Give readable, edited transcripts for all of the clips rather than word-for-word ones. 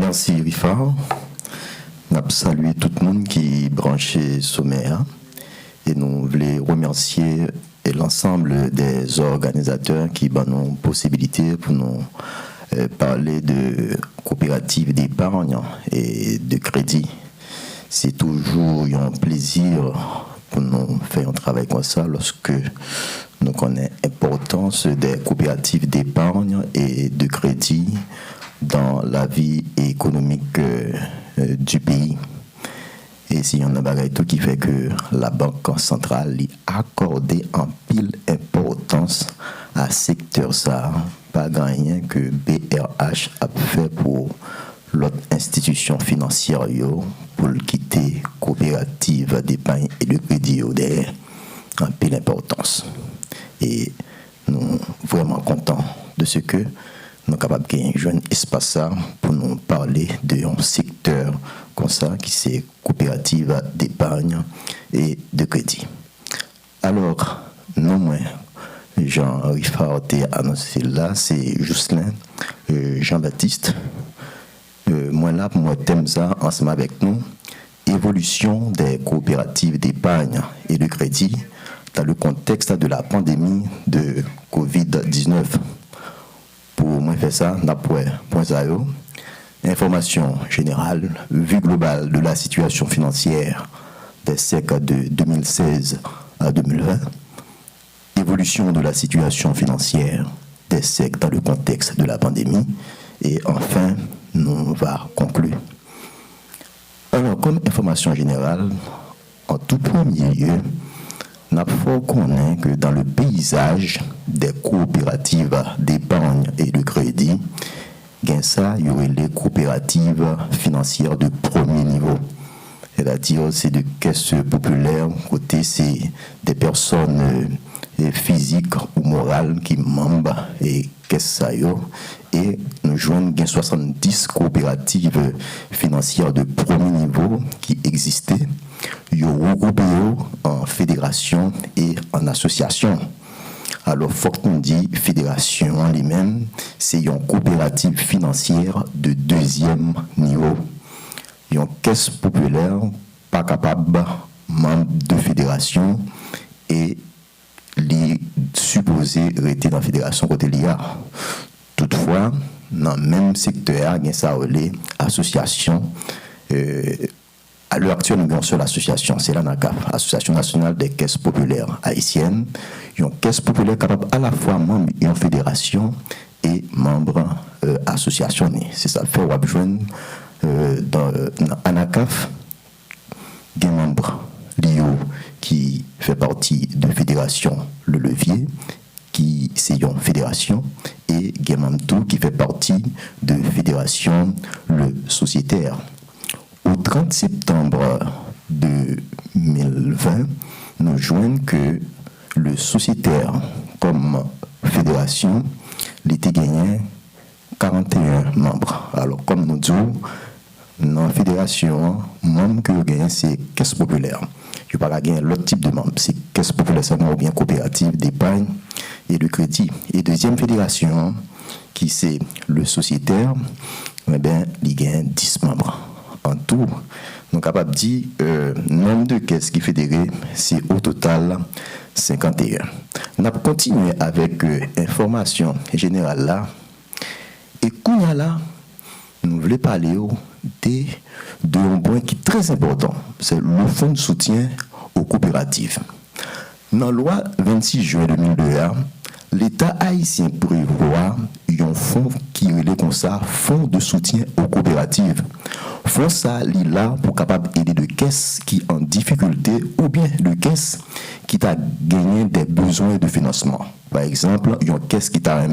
Merci Rifard. Nous saluons tout le monde qui est branché sommaire et nous voulons remercier l'ensemble des organisateurs qui ont possibilité pour nous parler de coopératives d'épargne et de crédit. C'est toujours un plaisir pour nous faire un travail comme ça lorsque nous connaissons l'importance des coopératives d'épargne et de crédit dans la vie économique du pays. Et s'il y en a tout qui fait que la Banque centrale a accordé en pile importance à ce secteur ça, pas rien que BRH a fait pour l'autre institution financière pour le quitter coopérative d'épargne et de crédit en pile importance. Et nous sommes vraiment contents de ce que nous sommes capables de gagner un jeune espace pour nous parler d'un secteur comme ça, qui c'est coopérative d'épargne et de crédit. Alors, non moins, Jean-Rifard a annoncé là, c'est Jocelyn Jean-Baptiste. Moi là, pour moi, thème ça, ensemble avec nous, évolution des coopératives d'épargne et de crédit dans le contexte de la pandémie de COVID-19. Pour moi faire ça, information générale, vue globale de la situation financière des siècles de 2016 à 2020, évolution de la situation financière des siècles dans le contexte de la pandémie, et enfin, nous va conclure. Alors, comme information générale, en tout premier lieu, il faut connaître que dans le paysage des coopératives d'épargne et de crédit, il y aurait les coopératives financières de premier niveau. C'est-à-dire, c'est de caisses populaires, côté c'est des personnes physiques ou morales qui membres et caisses et nous joignons 70 coopératives financières de premier niveau qui existaient. Ils regroupés en fédération et en association. Alors, faut qu'on dit fédération en lui-même, c'est une coopérative financière de deuxième niveau. Une caisse populaire pas capable membre de fédération et les supposés rester dans la fédération côté l'IA. Toutefois, dans le même secteur, il y a ça association. À l'heure actuelle, nous avons une seule association, c'est l'ANACAF, Association nationale des caisses populaires haïtiennes. Une caisse populaire capable à la fois membre d'une fédération et membre association. C'est ça, fait Wabjouen dans l'ANACAF, des membres l'IO qui fait partie de fédération Le Levier, qui c'est une fédération, et Guémantou qui fait partie de fédération Le Sociétaire. Au 30 septembre 2020, nous joignons que le Sociétaire, comme fédération, il était gagné 41 membres. Alors, comme nous disons, dans la fédération, membres que vous gagnez, c'est caisse populaire. Je ne vais pas gagner l'autre type de membres. C'est caisse populaire seulement ou bien coopérative d'épargne et de crédit. Et deuxième fédération, qui c'est le Sociétaire, eh bien, il gagne 10 membres. En tout, nous sommes capables de dire nombre de caisses qui fédérées, c'est au total 51. On a continué avec information générale là. Et qu'on là, nous voulons parler d'un point qui est très important, c'est le fonds de soutien aux coopératives. Dans la loi 26 juin 2002, l'État haïtien prévoit un fonds qui est comme ça, fonds de soutien aux coopératives. Fonds ça, il est là pour capable aider de caisses qui en difficulté ou bien de caisses qui t'a gagné des besoins de financement. Par exemple, une caisse qui t'a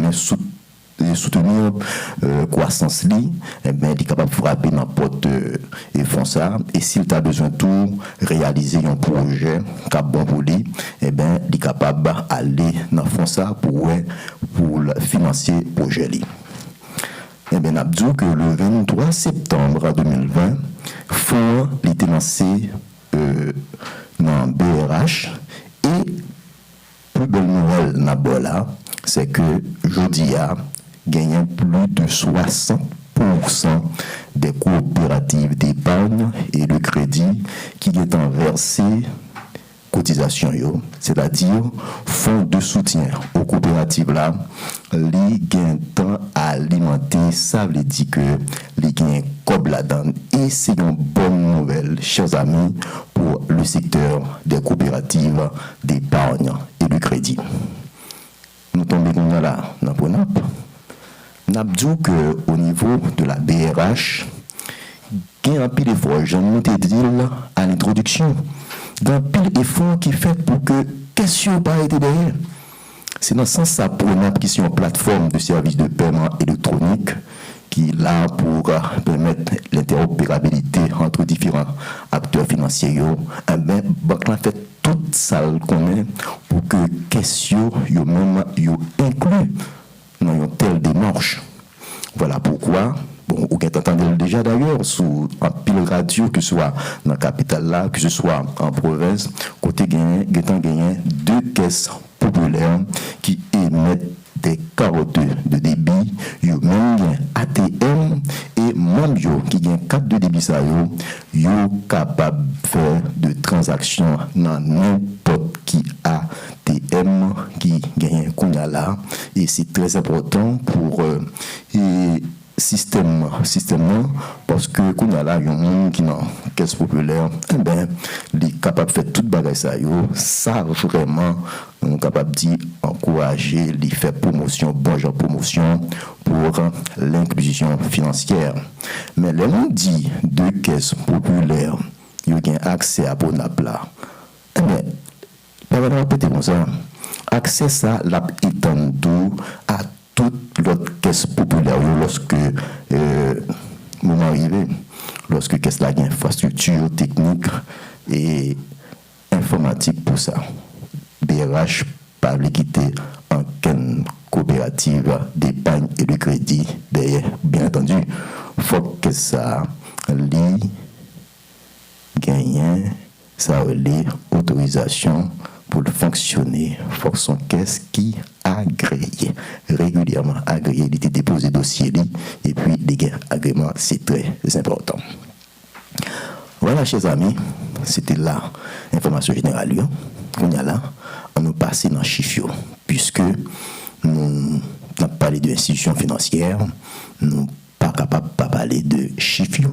soutenir croissance li, eh bien, il est capable de frapper n'importe et font ça. Et s'il a besoin de tout réaliser un projet qui est bon pour lui, eh bien, il est capable d'aller dans font ça pour financer le projet li. Eh bien, nous que le 23 septembre 2020, fonds a été lancé dans BRH et plus belle nouvelle dans là, c'est que jeudi a gagné plus de 60% des coopératives d'épargne et de crédit qui ont versé cotisation, c'est-à-dire fonds de soutien aux coopératives là, les gains temps alimenter, ça veut dire que les gains comme la donne. Et c'est une bonne nouvelle, chers amis, pour le secteur des coopératives d'épargne et de crédit. Nous tombons là dans le NAP. Nous avons dit qu'au niveau de la BRH, il y a un pile d'efforts, je vous ai dit à l'introduction, un pile d'efforts qui fait pour que question n'ait pas été derrière. C'est dans ce sens ça pour NAP qui est une plateforme de services de paiement électronique qui est là pour permettre l'interopérabilité entre différents acteurs financiers. Eh bien, banque a fait toute ça qu'on est pour que question yo même yo inclus dans une telle démarche. Voilà pourquoi, bon, vous entendez déjà d'ailleurs, sous un pile radio, que ce soit dans la capitale là, que ce soit en province, côté gagné, deux caisses populaires qui émettent des carottes de débit, yo même ATM et même yo qui gagne carte de débit ça yo capable de faire de transactions dans n'importe qui ATM qui gagne qu'on a là et c'est très important pour système parce que qu'on a là un monde qui dans caisse populaire eh ben les capable faire toute bagage ça vraiment on capable dire encourager les faire promotion bonjour promotion pour l'inclusion financière mais les gens dit de caisse populaire ils ont accès à Bonap là eh ben pas répéter comme ça accès ça l'a étendu à toute l'autre caisse populaire lorsque moment arrivé lorsque caisse la infrastructure technique et informatique pour ça BRH par l'équité en coopérative d'épargne et de crédit d'ailleurs bien entendu faut que ça lit gagne ça lit autorisation pour le fonctionner, il faut que son caisse qui agréé, régulièrement agréé, il était déposé dossier et puis les gains agréments, c'est très important. Voilà, chers amis, c'était là l'information générale. On a là, on nous passe dans le chiffre, puisque nous avons parlé d'institutions financières, nous ne sommes pas capables de parler de chiffres.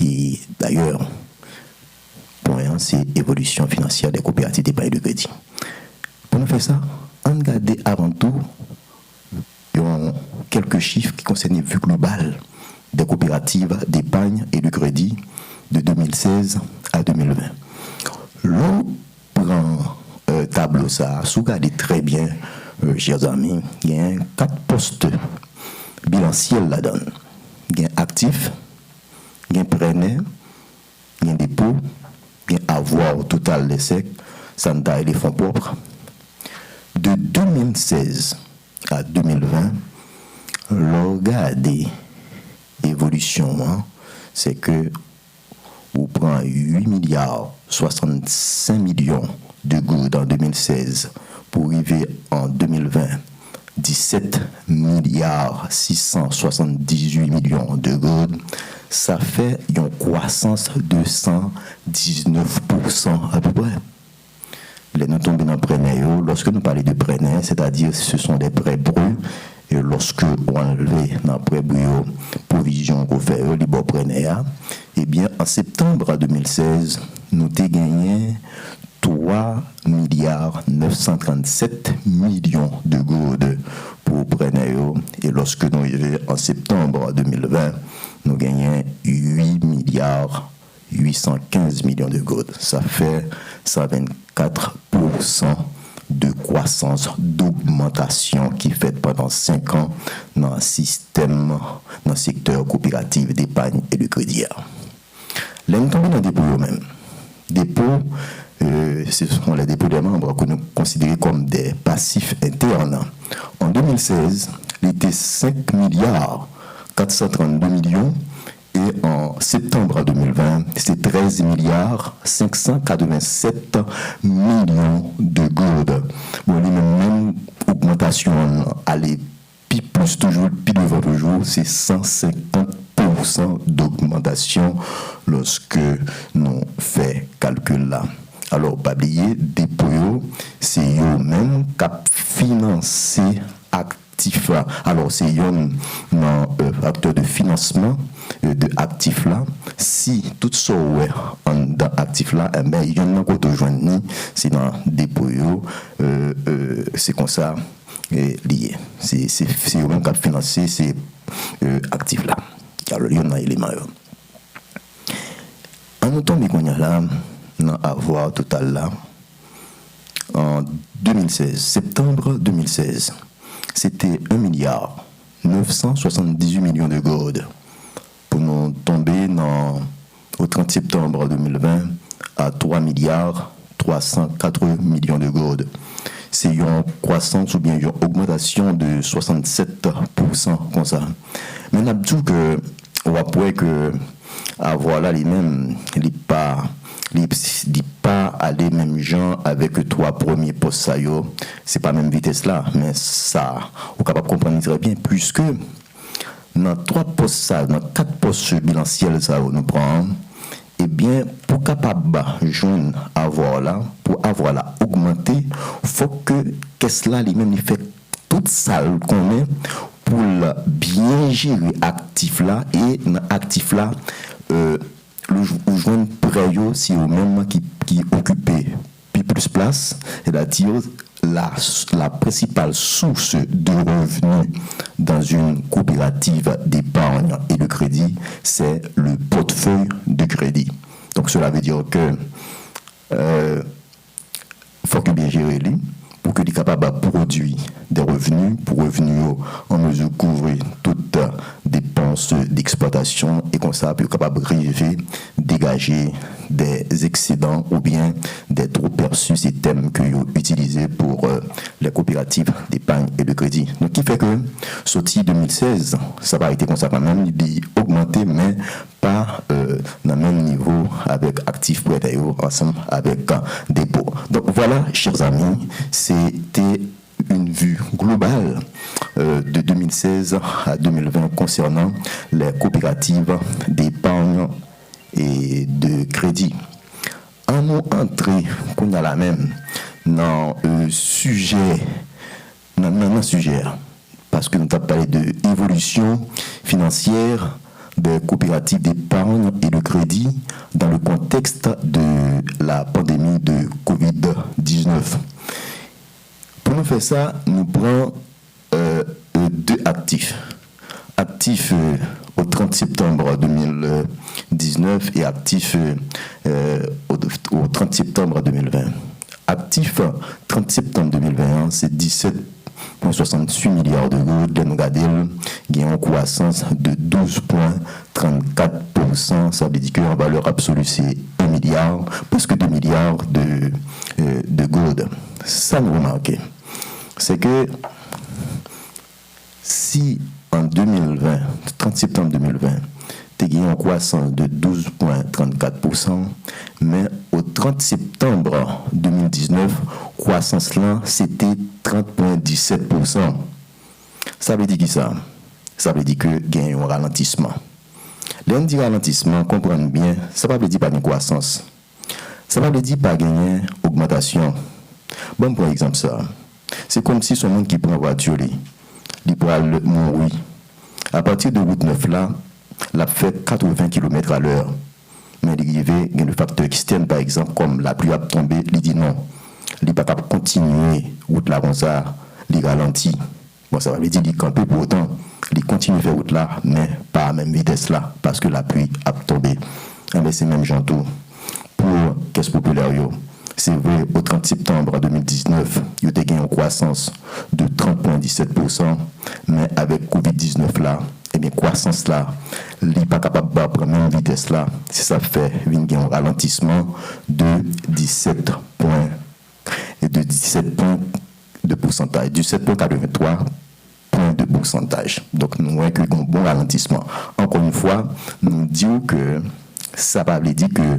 Et d'ailleurs, c'est évolution financière des coopératives d'épargne de crédit. Pour nous faire ça, on regarde avant tout quelques chiffres qui concernent les vues globales des coopératives d'épargne et de crédit de 2016 à 2020. L'on prend tableau ça, si vous regardez très bien, chers amis, il y a 4 postes bilanciels là-dedans. Il y a actif, il y a prêt, il y a dépôt, avoir au total les secs, sanitaires et les fonds propres. De 2016 à 2020, regardez évolution, c'est que vous prenez 8 milliards 65 millions de gouttes en 2016 pour arriver en 2020 17 milliards 678 millions de gouttes. Ça fait une croissance de 119% à peu près. Les nous tombons dans prêts, lorsque nous parlons de prêts, c'est-à-dire ce sont des prêts bruts, et lorsque on enlève dans prêts bruts, provision qu'on fait, les bons prêts, eh bien en septembre 2016, nous avons gagné 3 milliards 937 millions de gouttes pour prêts, et lorsque nous arrivons en septembre 2020, nous gagnons 8 milliards 815 millions de gouttes. Ça fait 124% de croissance, d'augmentation qui fait pendant 5 ans dans le système, dans le secteur coopératif d'épargne et de crédit. Là, nous tombons dans des dépôts même. Dépôts, ce sont les dépôts des membres que nous considérons comme des passifs internes. En 2016, il était 5 milliards 432 millions et en septembre 2020, c'est 13 milliards 587 millions de gouttes. Bon, les mêmes augmentation allez plus toujours, plus devant toujours, c'est 150 4% d'augmentation lorsque nous fait calcul là. Alors, pas oublier, dépôt, c'est eux-mêmes qui financé actif là. Alors, c'est un acteur de financement de actif là. Si tout ça est dans actif là, eh bien, il y en a qui rejoindre, c'est dans dépôt, c'est comme ça lié. C'est eux-mêmes qui financé ces actifs là. Alors, il y en a un élément. En nous tombant là, dans avoir total là, en 2016, septembre 2016, c'était 1 milliard 978 millions de gourdes pour nous tomber au 30 septembre 2020 à 3 milliards 304 millions de gourdes. C'est une croissance ou bien une augmentation de 67% comme ça. Mais on a dit que on va pouvoir que avoir là les mêmes, les pas aller même gens avec trois premiers postes ça yo, c'est pas même vitesse là, mais ça on est capable de comprendre très bien puisque dans trois postes ça, dans quatre postes bilanciels ça nous prend. Eh bien, pour capable joindre avoir là, pour avoir là augmenter, faut que qu'est-ce là lui-même il fait toute ça qu'on est pour bien gérer actif là et dans actif là le joindre prêt si au même qui occupait plus place, c'est-à-dire la principale source de revenus dans une coopérative d'épargne et de crédit, c'est le portefeuille de crédit. Donc cela veut dire que faut que bien gérer lui pour qu'il soit capable de produire des revenus, pour revenus en mesure de couvrir toutes dépenses d'exploitation et comme ça, puis capable de dégager des excédents ou bien des trop perçus systèmes que vous utilisez pour les coopératives d'épargne et de crédit. Donc, qui fait que, sorti 2016, ça va été comme ça quand même, il a augmenté, mais pas dans le même niveau avec actifs prêts ensemble avec dépôt. Donc, voilà, chers amis, c'était une vue globale de 2016 à 2020 concernant les coopératives d'épargne et de crédit. En nous entrer qu'on a la même dans le sujet, parce que nous avons parlé de évolution financière des coopératives d'épargne et de crédit dans le contexte de la pandémie de Covid-19. Pour nous faire ça, nous prenons deux actifs. Actifs au 30 septembre 2019 et actifs au 30 septembre 2020. Actifs 30 septembre 2021, c'est 17,68 milliards d'euros. De nous regarder, il y a une croissance de 12,34%. Ça veut dire qu'en valeur absolue, c'est 1 milliard, presque 2 milliards de gourdes. Ça nous remarque, c'est que si en 2020, 30 septembre 2020, tu as eu une croissance de 12,34%, mais au 30 septembre 2019, croissance là, c'était 30,17%. Ça veut dire qui ça? Ça veut dire que il y a un ralentissement. L'on dit ralentissement, comprenez bien, ça ne veut dire pas une croissance. Ça ne veut dire pas gagner augmentation. Bon, par exemple, ça. C'est comme si son monde qui prend voiture, il pourra mourir. À partir de route 9 là, la fait 80 km à l'heure. Mais il y a le facteur externe, par exemple, comme la pluie a tombé, il dit non. Il n'est pas capable de continuer route là comme ça, il ralentit. Bon, ça veut dire qu'il campe pour autant. Il continue faire route là, mais pas à la même vitesse là, parce que la pluie a tombé. Mais c'est même gentil. Pour Caisse Populaire, c'est vrai, au 30 septembre 2019, il y a eu une croissance de 30,17%, mais avec Covid-19 là, et bien croissance là, il n'est pas capable de prendre la même vitesse là, si ça fait un ralentissement de 17 points de pourcentage, 17,83 points de pourcentage. Donc nous voyons un bon ralentissement. Encore une fois, nous disons que ça va dire que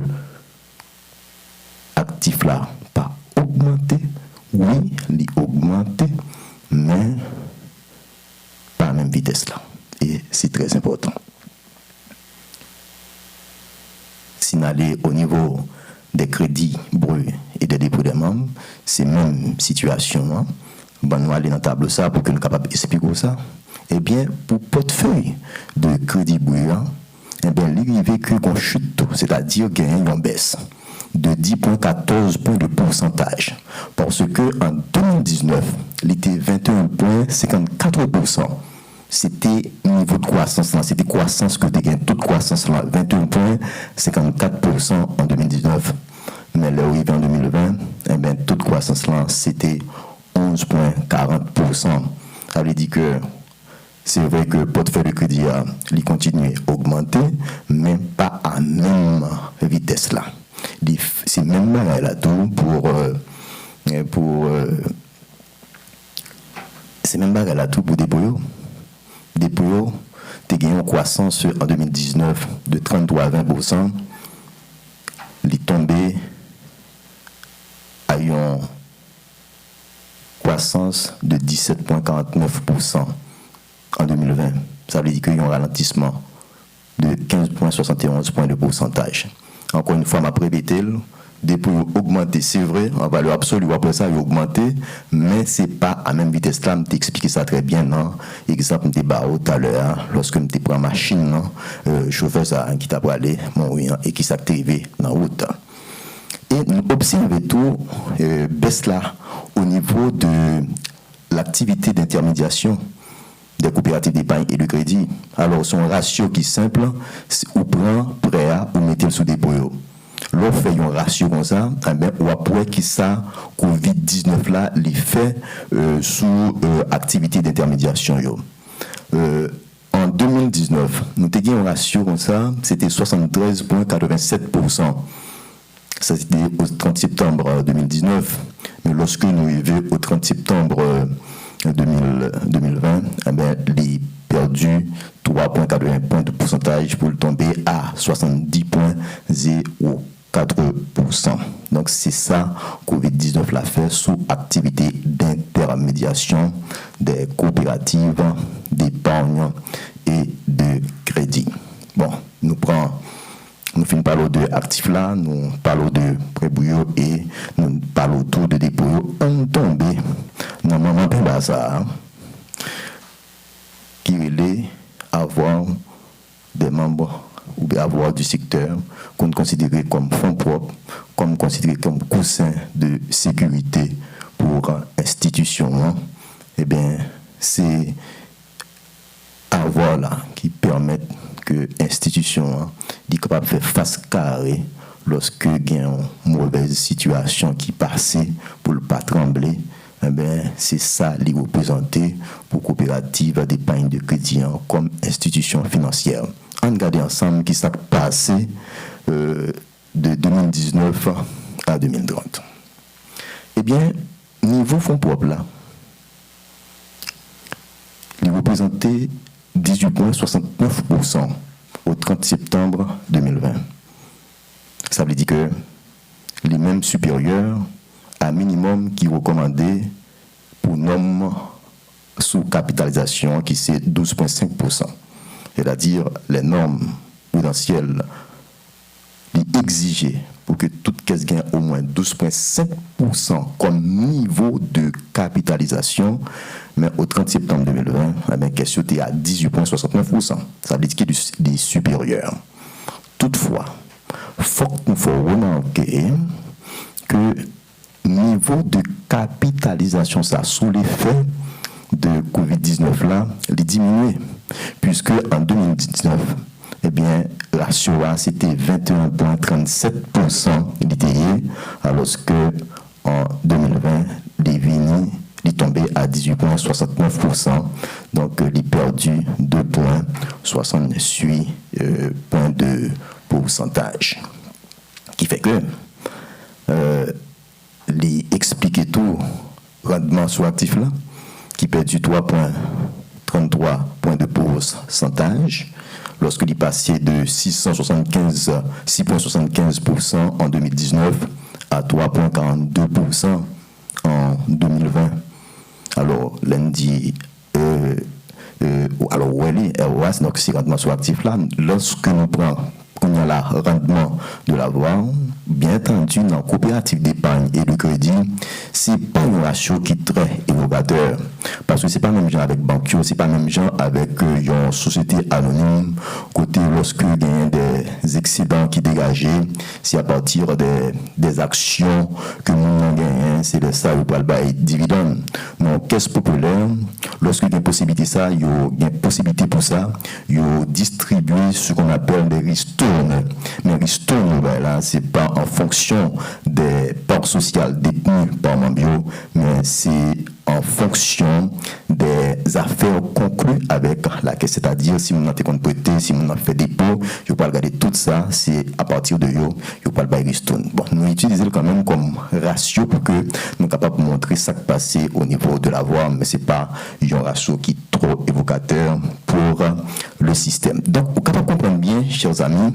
actif là, pas augmenté, oui, il augmenté, mais pas à la même vitesse là. Et c'est très important. allait au niveau des crédits bruts et des dépôts des membres, c'est même situation. Hein. Bon, nous allons dans le tableau ça pour que nous soyons capables d'expliquer ça. Eh bien, pour portefeuille de crédit brut, eh bien, l'arrivée qu'on chute tout, c'est-à-dire qu'il y a une baisse de 10,14 points de pourcentage. Parce que en 2019, il était 21,54%. C'était niveau de croissance là, c'était croissance que tu gagnes, toute croissance là, 21,54% en 2019. Mais là, arrivé en 2020, eh bien, toute croissance là, c'était 11,40%. Ça veut dire que c'est vrai que le portefeuille de crédit il continue à augmenter, mais pas à même vitesse là. C'est même mal là tout c'est même mal là tout pour dépôt. Dépôt, tu as gagné une croissance en 2019 de 33 à 20%. Il est tombé à une croissance de 17,49% en 2020. Ça veut dire qu'il y a un ralentissement de 15,71 points de pourcentage. Encore une fois, ma répété, dépôt augmenté, c'est vrai, en valeur absolue, après ça, il a augmenté, mais ce n'est pas à la même vitesse là. Je t'ai expliqué ça très bien. Non? Exemple, je t'ai barré tout à l'heure, lorsque je t'ai pris la machine, chauffeur ça, qui t'a parlé, et qui s'est arrivé dans la route. Et nous observons tout, baisse là, au niveau de l'activité d'intermédiation des coopératives d'épargne et de crédit. Alors, son ratio qui est simple, ou prend prêt à ou mettez le sous dépôt. L'on fait un ratio comme ça, ou après qui ça, COVID-19 là, les fait sous activité d'intermédiation. En 2019, nous avons un ratio comme ça, c'était 73,87%. Ça, c'était au 30 septembre 2019. Mais lorsque nous arrivons au 30 septembre 2020, eh bien, il a perdu 3,80 points de pourcentage pour le tomber à 70,04%. Donc, c'est ça que COVID-19 l'a fait sous activité d'intermédiation des coopératives d'épargne et de crédit. Bon, nous finissons par de actifs là, nous parlons de prêt bouillot et nous parlons autour de dépôt. On tombe dans le moment de bazar qui relève avoir des membres ou avoir du secteur qu'on considère comme fonds propres, comme considéré comme coussin de sécurité pour institutions. Eh bien, c'est avoir là qui permettent que l'institution est capable de faire face carré lorsque il y a une mauvaise situation qui passe pour ne pas trembler. Eh bien, c'est ça qui représente pour coopérative d'épargne de crédit comme institution financière. On regarde ensemble qui s'est passé de 2019 à 2030. Eh bien, niveau fonds propres là, il représentait 18,69% au 30 septembre 2020. Ça veut dire que les mêmes supérieurs à minimum qui recommandaient pour normes sous capitalisation qui c'est 12,5%. C'est-à-dire les normes prudentielles exigeaient pour que toute caisse gagne au moins 12,5% comme niveau de capitalisation, mais au 30 septembre 2020, la question était à 18,69%. Ça veut dire qu'il y a des supérieurs. Toutefois, il faut remarquer que niveau de capitalisation, ça, sous l'effet de COVID-19 là, il diminué, puisque en 2019, eh bien, la SUA, c'était 21,37% d'ITI, alors que en 2020, il est tombé à 18,69%, donc il a perdu 2,68 points de pourcentage. Qui fait que expliquer tout rendement sur actif là, qui perdu 3,33 points de pourcentage, lorsqu'il est passé de 6,75% en 2019 à 3,42% en 2020. Alors, lundi, alors, ROAS, donc c'est rendement sur actif là, lorsque nous prenons qu'on a là, rendement de l'avoir, bien entendu, dans la coopérative d'épargne et de crédit, c'est pas un ratio qui est très évocateur. Parce que c'est pas même gens avec Banquio, c'est pas même gens avec une société anonyme, côté lorsque il y a des excédents qui dégagent, c'est à partir des actions que nous avons gagné, c'est de ça, vous pouvez le dividende. Donc, caisse populaire, lorsque il y a une possibilité ça, il y a une possibilité pour ça, il y a distribuer ce qu'on appelle des ristournes. Mais ristournes, ben là, c'est pas en fonction des parts sociales détenues par Mambio, mais c'est en fonction des affaires conclues avec la caisse. C'est-à-dire, si on a compte prêté, si on a fait dépôt, je peux regarder tout ça, c'est à partir de yo, je peux le ristourne. Bon, nous utilisons quand même comme ratio pour que nous sommes capables de montrer ce qui passe au niveau de l'avoir, mais c'est pas un ratio qui est trop évocateur pour le système. Donc, vous capable de comprendre bien, chers amis,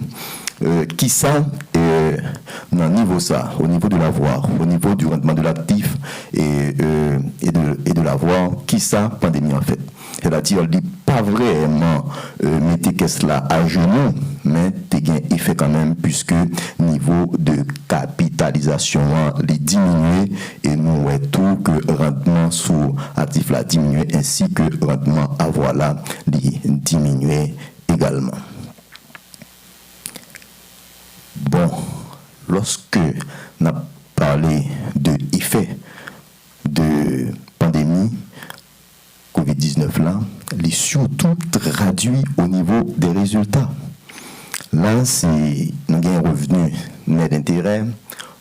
qui ça, dans le niveau ça, au niveau de l'avoir, au niveau du rendement de l'actif et de l'avoir, qui ça, pandémie en fait. C'est-à-dire, il n'est pas vraiment mettre qu'est-ce là à genoux, mais il y a un effet quand même, puisque niveau de capitalisation, les diminuer et nous voyons tout que rendement sous actif là diminuer, ainsi que rendement avoir là, les diminuer également. Bon, lorsque on a parlé de effet de pandémie COVID-19 là, il est surtout traduit au niveau des résultats. Là, c'est nous gagnons revenu net d'intérêt,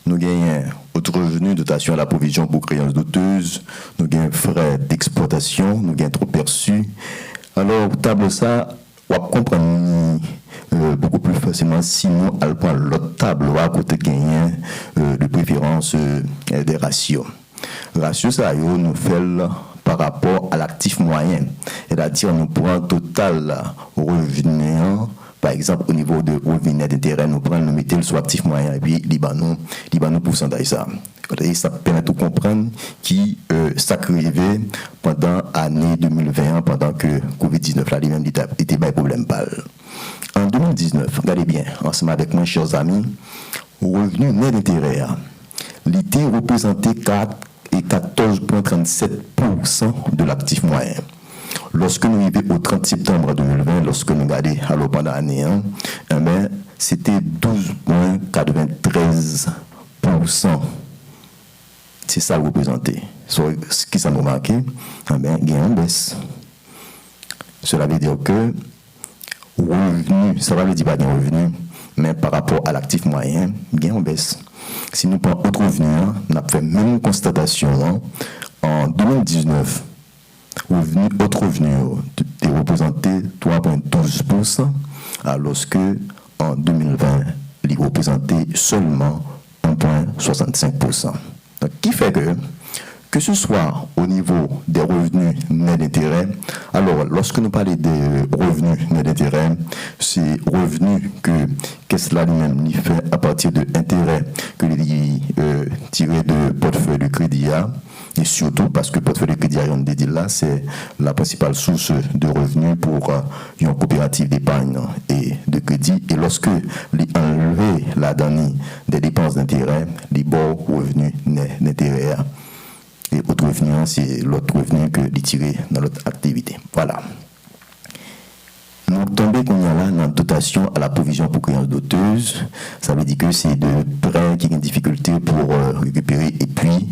nous gagnons autre revenu, dotation à la provision pour créances douteuses, nous gagnons frais d'exploitation, nous gagnons trop perçus. Alors, table ça, on va comprendre beaucoup plus facilement si nous allons l'autre table à côté gagner de préférence des ratios. Ratios, ça nous fait par rapport à l'actif moyen. C'est-à-dire, nous prenons total revenu, par exemple, au niveau de revenu net d'intérêt, nous prenons, nous mettons sur actif moyen et puis Libanon pourcentage ça. Et ça permet de comprendre qui s'acrivait pendant l'année 2020, pendant que COVID-19 là, lui-même était pas problème. En 2019, regardez bien, ensemble avec moi, chers amis, revenu net d'intérêt, l'était représenté 14,37% de l'actif moyen. Lorsque nous arrivons au 30 septembre 2020, lorsque nous regardons alors pendant l'année 1, c'était 12,93%. C'est ça représenté. Ce qui ça nous marqué, il y a une baisse. Cela veut dire que revenu, ça veut dire pas de revenu, mais par rapport à l'actif moyen, il y a une baisse. Si nous prenons autre revenu, on a fait même constatation en 2019. Autre revenu est représenté 3,12%, alors que en 2020, il représentait seulement 1,65%. Donc, qui fait que ce soit au niveau des revenus nets d'intérêt, alors lorsque nous parlons des revenus nets d'intérêt, c'est revenus qu'est-ce là lui-même il fait à partir de l'intérêt que il tiré de portefeuille de crédit, et surtout parce que portefeuille de crédit on dit là, c'est la principale source de revenus pour une coopérative d'épargne et de crédit, et lorsque il enlevé la donnée des dépenses d'intérêt, les bons revenus nets d'intérêt. Et autre revenu, c'est l'autre revenu que les tirer dans l'autre activité. Voilà. Nous tombons qu'on y a là dans la dotation à la provision pour créances douteuses. Ça veut dire que c'est de prêts qui ont une difficulté pour récupérer. Et puis,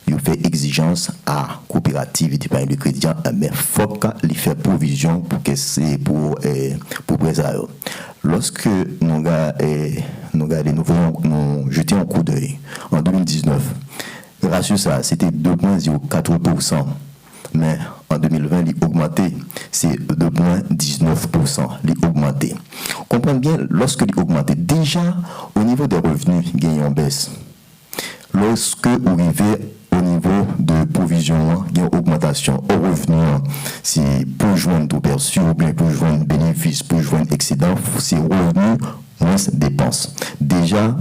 il fait exigence à coopérative d'épargne de crédit. Il faut qu'il fait provision pour que c'est pour présario. Lorsque nous jeté un coup d'œil en 2019, le ratio ça c'était 2,04%, mais en 2020 il a augmenté, c'est 2,19%, il a augmenté. Comprenez bien, lorsque il a augmenté, déjà au niveau des revenus, il y a une baisse. Lorsque vous arrivez au niveau de provision, il y a une augmentation. Au revenu, c'est pour joindre tout perçu, ou bien pour joindre bénéfice, pour joindre excédent, c'est revenu moins dépenses. Déjà,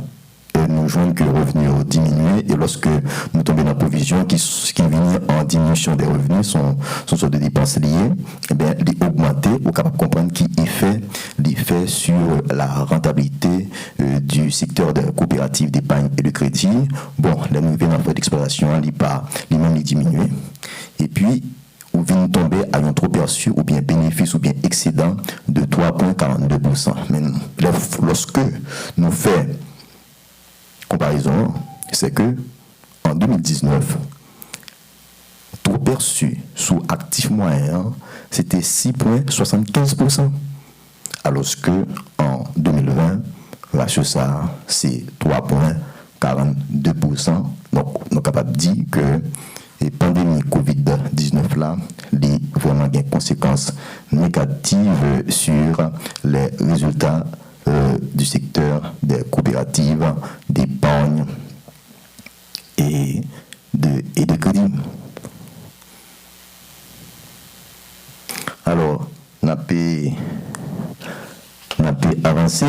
nous nous joignons que les revenus ont diminué et lorsque nous tombons dans la provision qui vient en diminution des revenus, sont sur des dépenses liées, eh bien, les augmenter, on est capable de comprendre qui l'effet sur la rentabilité du secteur de coopérative d'épargne et de crédit. Bon, là, nous venons en fait d'exploitation, il même diminué. Et puis, ou vient tomber à un trop perçu ou bien bénéfice ou bien excédent de 3,42%. Mais lorsque nous faisons comparaison, c'est que en 2019, trop perçu sous actif moyen, c'était 6,75%. Alors que en 2020, ratio ça, c'est 3,42%. Donc, on est capable de dire que la pandémie COVID-19 là, il vraiment des conséquences négatives sur les résultats du secteur des coopératives d'épargne et de crédit. Alors, on a pu avancer.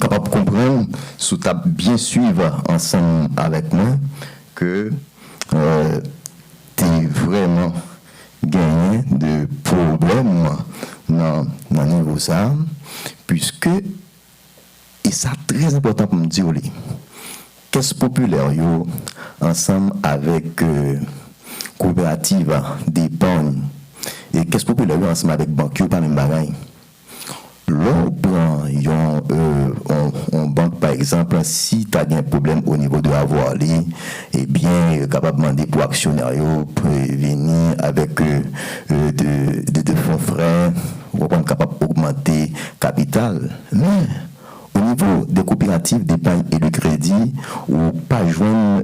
Capable de comprendre, si tu as bien suivre ensemble avec moi, que tu es vraiment gagné de problèmes dans le niveau ça, puisque, et ça très important pour me dire, qu'est-ce populaire yo, ensemble avec coopérative d'épargne, et qu'est-ce populaire yo, ensemble avec banque, pas même bagaille. On banque par exemple, si tu as un problème au niveau de l'avoir, eh bien, capable de demander pour actionnaire venir avec de fonds frais, ou capable d'augmenter capital. Mais au niveau des coopératives d'épargne et de crédit, ou pas joindre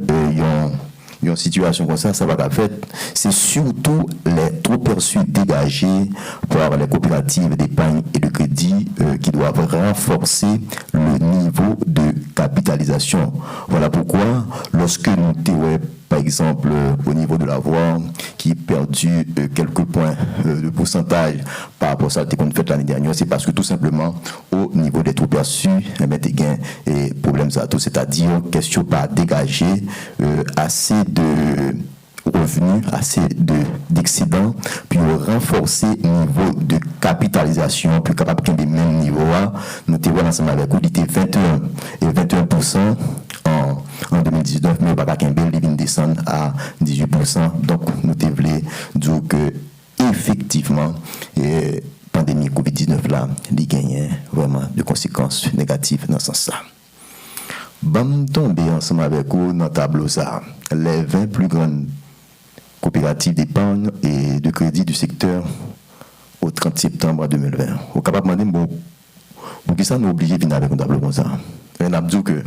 une situation comme ça va pas faire. C'est surtout les trop perçus dégagés par les coopératives d'épargne et de crédit qui doivent renforcer le niveau de capitalisation. Voilà pourquoi, lorsque nous avons, par exemple, au niveau de l'avoir, qui est perdu quelques points de pourcentage par rapport à ce qu'on a fait l'année dernière, c'est parce que tout simplement, au niveau des trop perçus, il y a des problèmes à tout, c'est-à-dire question pas dégager assez de revenus, assez d'excédents, puis renforcer le niveau de capitalisation, puis capable de des mêmes niveaux. Nous avons ensemble avec vous, il était 21 et 21% en 2019, mais Baba Kembel, il vient descendre à 18%. Donc, nous devons dire que effectivement, la pandémie COVID-19 là, il gagne vraiment de conséquences négatives dans ce sens-là. Bam tomber ensemble avec vous dans le tableau ça, les 20 plus grandes coopératives d'épargne et de crédit du secteur au 30 septembre 2020. Vous êtes capable de demander, bon, pour qui ça nous oblige de venir avec un tableau comme ça? On a dit que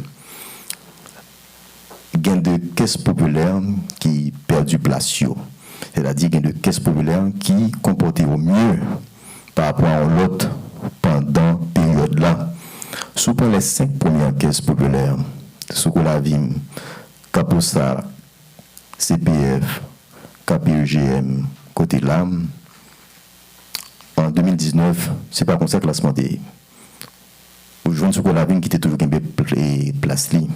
gain de caisse populaire qui perdu place, c'est-à-dire gain de caisse populaire qui comportait au mieux par rapport à l'autre pendant période là. Sous les 5 premières caisses populaires, Socolavim, Caposa, CPF, KPEGM, côté LAM, en 2019, c'est pas comme ça que le classement est. Aujourd'hui, Socolavim qui était toujours une place li.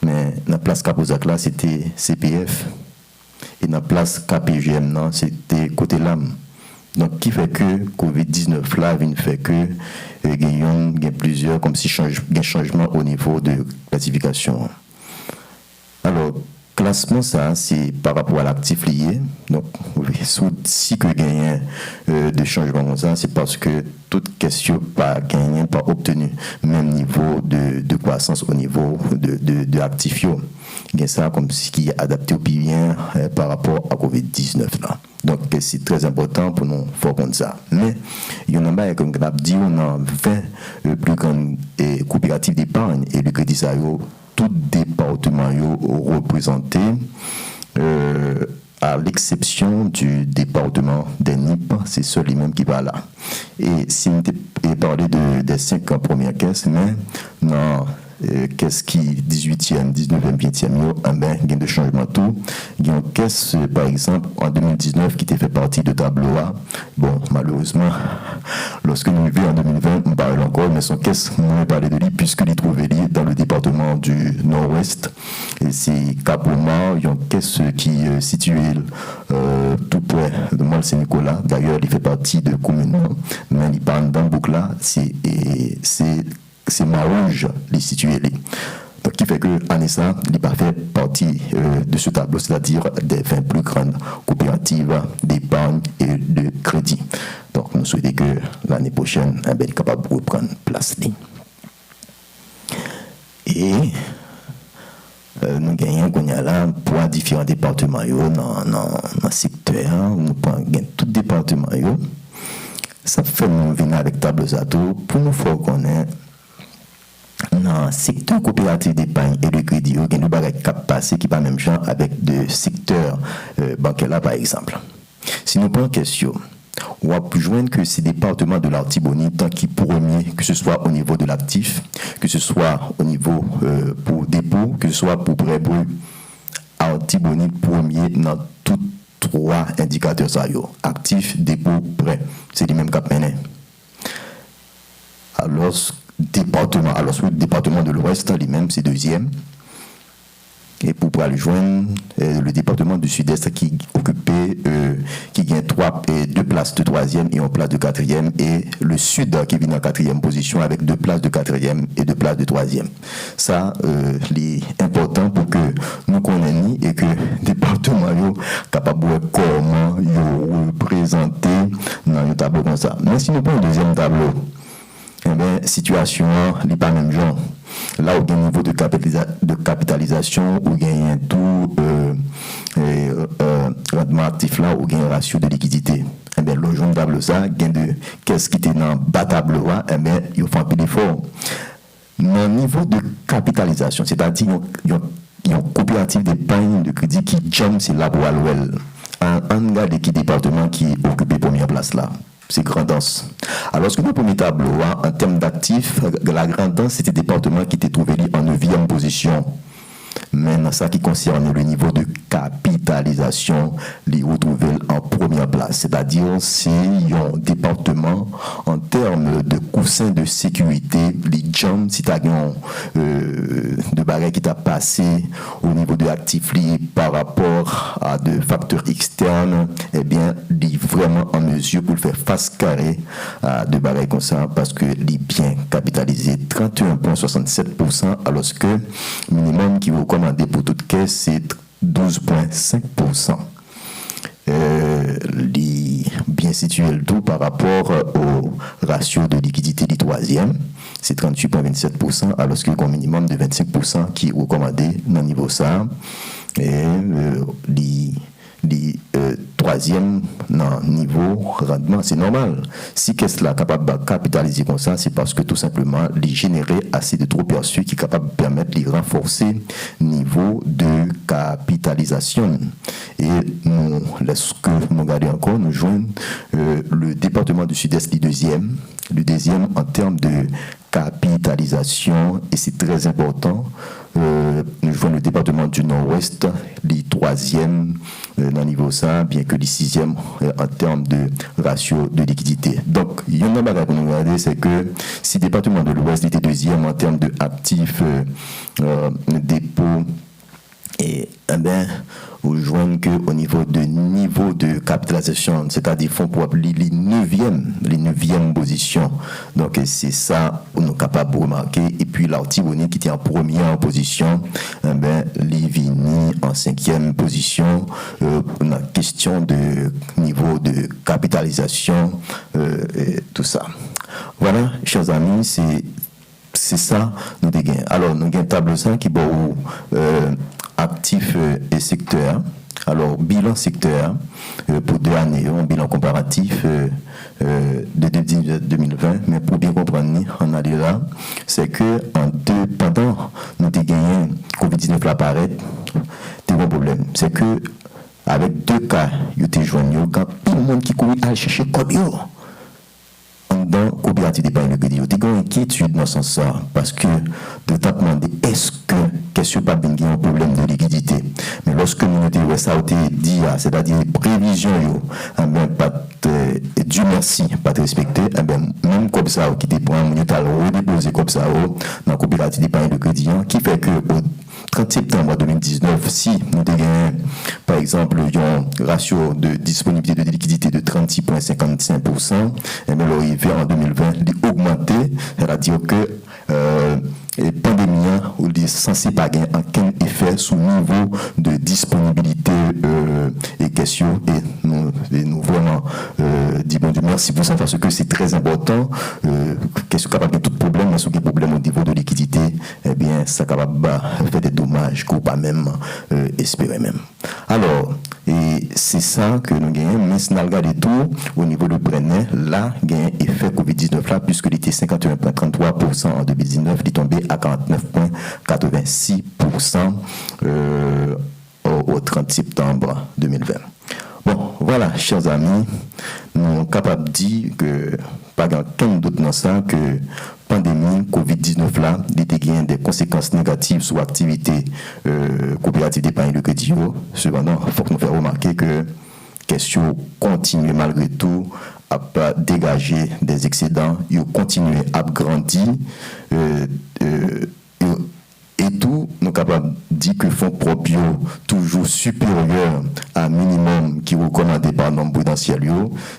Mais dans la place Caposa là, c'était CPF. Et dans la place KPGM, non, c'était côté LAM. Donc, qui fait que COVID-19 là, fait que il y a plusieurs, comme si il y a changement au niveau de classification. Alors, classement, ça, c'est par rapport à l'actif lié. Donc, si que gagne de changement comme ça, c'est parce que toute question pas gagné, pas obtenu même niveau de croissance au niveau de actifs. Il y a ça comme ce qui est adapté au plus bien par rapport à COVID-19 là. Donc, c'est très important pour nous faire comme ça. Mais, il y en a, comme on a dit, on a 20 plus grandes coopératives d'épargne et de crédit, ça, tout département représenté, à l'exception du département des NIP, c'est seul lui-même qui va là. Et si on parlé des 5 premières caisses, mais non. Qu'est-ce qui 18e, 19e, 20e, il y a de changement tout. Il y a une caisse, par exemple, en 2019, qui était fait partie de tableau A. Bon, malheureusement, Lorsque nous vivons en 2020, on parle encore, mais son caisse, on va parler de lui, puisqu'il est trouvé dans le département du Nord-Ouest. Et c'est Capoma, il y a une caisse qui est située tout près de Mont-Saint-Nicolas. D'ailleurs, il fait partie de commune, mais il parle dans le boucle là, c'est Marouge, il est situé là. Donc, qui fait que Anessa n'est pas fait partie de ce tableau, c'est-à-dire des 20 plus grandes coopératives d'épargne et de crédit. Donc, nous souhaitons que l'année prochaine, il est capable de reprendre place. Et nous gagnons là pour différents départements dans le secteur. Nous prenons tout département. Ça fait nous venir avec tableau zato pour nous faire connaître. Dans le secteur coopératif d'épargne et de crédit, il y a des choses qui passent qui pas même genre avec le secteur bancaire là, par exemple. Si nous prenons question, on va joindre que ces départements de l'Artibonite, tant qu'ils premier, que ce soit au niveau de l'actif, que ce soit au niveau pour dépôt, que ce soit pour prêt brut, Artibonite premier dans tous trois indicateurs ça yo, actif, dépôt, prêt. C'est les mêmes cap mené. Alors le département de l'Ouest, lui-même, c'est deuxième. Et pour pouvoir le joindre, le département du Sud-Est qui occupait, qui gagne deux places de troisième et une place de quatrième, et le Sud qui vient en quatrième position avec 2 places de quatrième et 2 places de troisième. Ça, c'est important pour que nous connaissions et que le département soit capable de comment représenter dans un tableau comme ça. Mais si nous prenons le deuxième tableau, eh bien, situation n'est pas même genre. Là où il y a un niveau de capitalisation, où il y a un taux rendement actif là, où il y a un ratio de liquidité. Eh bien, le jaune table ça, il y a de qu'est-ce qui était dans bas table là, eh bien, il faut un peu d'effort. Dans le niveau de capitalisation, c'est-à-dire il y a une coopérative d'épargne de crédit qui jump, c'est là pour Alouel. Un gars de qui département qui occupe première place là. C'est Grand'Anse. Alors, ce que nous premier tableau, en termes d'actifs, la Grand'Anse, c'était un département qui était trouvé en 9e position. Mais dans ce qui concerne le niveau de capitalisation, il retrouvé en première place. C'est-à-dire, c'est un département en termes de coussin de sécurité, les jumps, si tu as de barrières qui t'a passé au niveau de l'actif par rapport à des facteurs externes, eh bien, il est vraiment en mesure pour faire face carré à de barrières comme ça, parce que il est bien capitalisé 31,67%, alors que le minimum qui vous recommandé pour toute caisse, c'est 12,5%. Bien situé le tout par rapport au ratio de liquidité du troisième, c'est 38,27%, alors qu'il y a un minimum de 25% qui est recommandé dans le niveau ça. Et troisième non, niveau rendement, c'est normal. Si qu'est-ce là capable de capitaliser comme ça, c'est parce que tout simplement, il générer assez de trop perçus qui est capable de permettre de renforcer le niveau de capitalisation. Et nous, lorsque nous regardons encore, nous joignons le département du Sud-Est, le deuxième en termes de capitalisation, et c'est très important. Nous jouons le département du Nord-Ouest, le troisième dans le niveau ça, bien que le sixième en termes de ratio de liquidité. Donc, il y a une chose pour nous regarder, c'est que si le département de l'Ouest était deuxième en termes d'actifs, dépôts, et bien, vous joignez qu'au niveau de capitalisation, c'est-à-dire fonds propres, les 9e position. Donc, c'est ça qu'on est capable de remarquer. Et puis, l'Artibonite qui était en première position, les Vini en 5e position. On a question de niveau de capitalisation, et tout ça. Voilà, chers amis, c'est ça, nous dégainons. Alors, nous avons un tableau 5 qui est actifs et secteur. Alors, bilan secteur pour 2 années, un bilan comparatif de 2020, mais pour bien comprendre, en année là, c'est que pendant nous avons gagné COVID-19 l'apparaît, c'est un problème. C'est que avec 2 cas, ils étaient joignés, quand tout le monde qui courait à chercher comme yo. Dans coopérative d'épargne de crédit, il y a une inquiétude dans ce sens, parce que de t'as demandé est-ce que question pas bien un problème de liquidité. Mais lorsque nous avons ça dit, c'est-à-dire prévision, pas Dieu merci, pas de respecter, même comme ça, qui te prend, nous avons redéposé comme ça, dans la coopérative d'épargne de crédit, qui fait que au 30 septembre 2019, si nous avons, par exemple, un ratio de disponibilité de liquidité de 36,55%, et bien l'arrivée en 2020, il a augmenté, c'est-à-dire que la pandémie est censé pas gagner aucun effet sur le niveau de disponibilité et question et nous vraiment dit bon Dieu merci pour ça parce que c'est très important qu'est-ce capable de tout problème mais sur des problèmes au niveau de liquidité eh bien ça capable faire des dommages qu'on pas même espérer même. Alors et c'est ça que nous gagnons mais si nous regardons tout au niveau de Brenet là gain effet Covid-19 là puisque il était 51,33% en 2019 il est tombé à 49,86% au 30 septembre 2020. Bon, voilà, chers amis, nous sommes capables de dire que pas grand d'autre dans ça que pandémie Covid-19 là, il a des conséquences négatives sur l'activité coopérative d'épargne de crédit. Cependant, il faut que nous fassions remarquer que question continue malgré tout à dégager des excédents, ils continuent à grandir et tout, nous sommes capables de dire que fonds propres toujours supérieur à minimum qui est recommandé par le nombre prudentiel,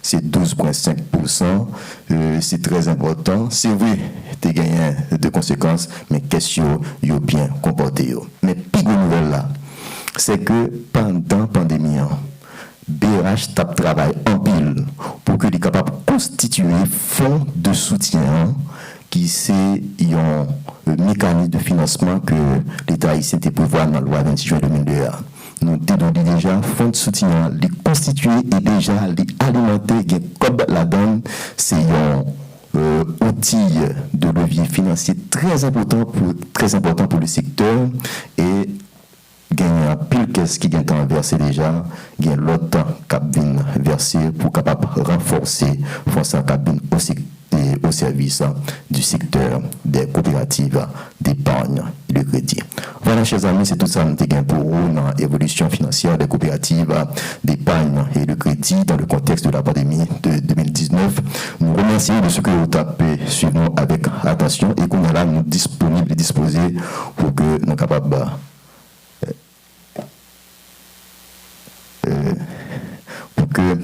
c'est 12,5%. C'est très important. C'est vrai, tu as gagné de conséquences, mais question est bien comporté. Mais plus de nouvelle là, c'est que pendant la pandémie, BRH tape travail en pile pour que les capables de constituer fonds de soutien qui c'est un mécanisme de financement que l'État haïtien était prévoir dans la loi 26 juin 2002. Nous avons déjà fonds de soutien, les constituer et déjà les alimenter, comme la donne, c'est un outil de levier financier très important pour le secteur et gagner un pile qu'est-ce qui gagne temps versé déjà, gagne l'autre temps qui vient verser pour capable renforcer fonds cabine au service du secteur des coopératives d'épargne et de crédit. Voilà, chers amis, c'est tout ça nous avons pour vous dans l'évolution financière des coopératives d'épargne et de crédit dans le contexte de la pandémie de 2019. Nous remercions de ce que vous tapez, suivez-nous avec attention et qu'on est là, nous disponibles et disposés pour que nous soyons capables pour que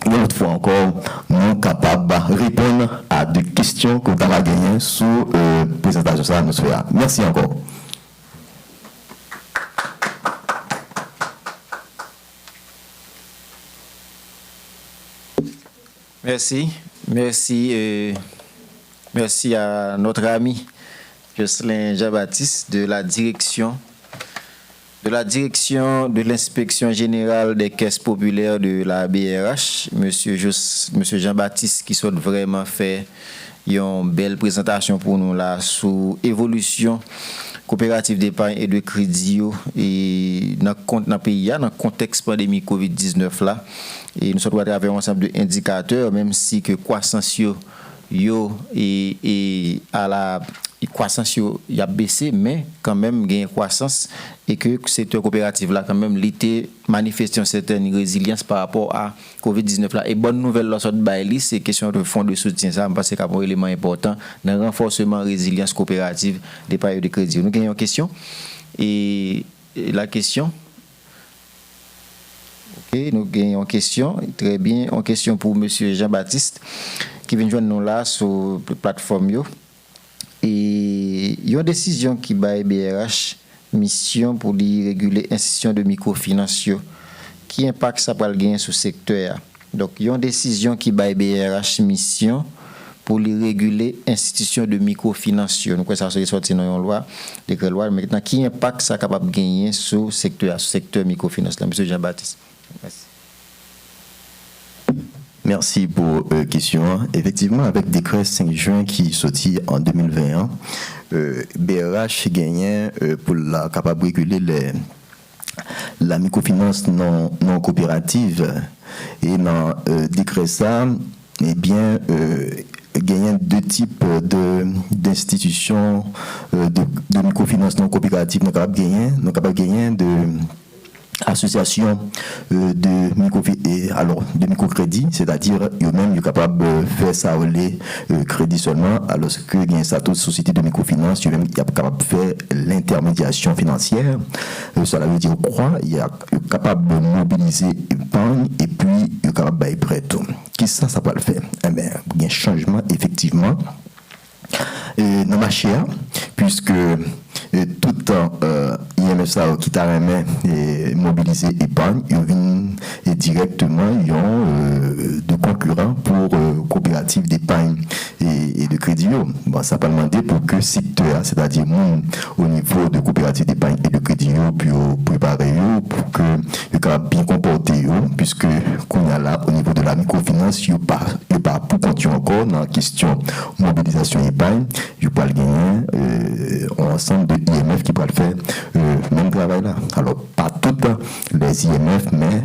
une autre fois encore, nous sommes capables de répondre à des questions que vous avez gagnées sous la présentation de l'atmosphère. Merci encore. Merci. Merci à notre ami Jocelyn Jean-Baptiste de la direction de l'inspection générale des caisses populaires de la BRH, Monsieur Jean-Baptiste, qui sont vraiment fait une belle présentation pour nous là sur évolution coopérative d'épargne et de crédit et dans le pays, dans le contexte pandémie Covid-19 là. Et nous sommes à travers un ensemble d'indicateurs, même si que croissance et à la croissance a baissé, mais quand même il y a une croissance et que le secteur coopératif là quand même l'été manifeste une certaine résilience par rapport à Covid-19 là. Et bonne nouvelle là sur Bailey, c'est question de fonds de soutien ça parce que c'est un élément important dans le renforcement résilience coopérative des périodes de crédit. Nous gagnons une question et la question. OK, nous gagnons une question, très bien, une question pour monsieur Jean-Baptiste qui vient joindre nous là sur la plateforme yo. Et il y a une décision qui bat BRH mission pour réguler institution de microfinance qui impact ça pour le gain sur le secteur. Donc il y a une décision qui bat BRH mission pour réguler institution de microfinance. Nous quoi ça sorti dans une loi, décret loi maintenant qui impact ça capable gagner sur le secteur microfinance là monsieur Jean-Baptiste. Merci. Merci pour la question. Effectivement, avec le décret 5 juin qui sortit en 2021, BRH gagnait pour la capable de réguler la microfinance non coopérative. Et dans le décret ça, eh bien, gagnent deux types d'institutions de microfinance non coopératives. Nous sommes capables de gagner de association de microcrédit, c'est-à-dire eux-mêmes sont capables de faire ça au crédit seulement, alors que il y a une société de microfinance, eux-mêmes sont capables de faire l'intermédiation financière. Cela veut dire quoi? Ils sont capables de mobiliser l'épargne et puis ils sont capables de prêt tout. Qu'est-ce que ça peut le faire? Eh bien, il y a un changement effectivement dans ma chère, puisque tout le temps IMF qui t'a remis mobiliser épargne, ils viennent directement de concurrents pour coopératives d'épargne et de crédit. Bon, ça peut demander pour que secteur, c'est-à-dire au niveau de coopératives d'épargne et de crédit, puis préparer pour que le cas bien comporté, puisque qu'on a là au niveau de la microfinance, il n'y a pas pour continuer encore dans la question mobilisation épargne, il n'y a pas le gagner ensemble de IMF qui va le faire même travail là. Alors, pas toutes les IMF, mais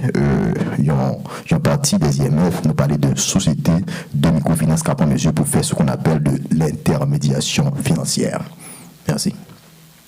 il y a une partie des IMF, nous parlons de sociétés de microfinance qui prend mesure pour faire ce qu'on appelle de l'intermédiation financière. Merci.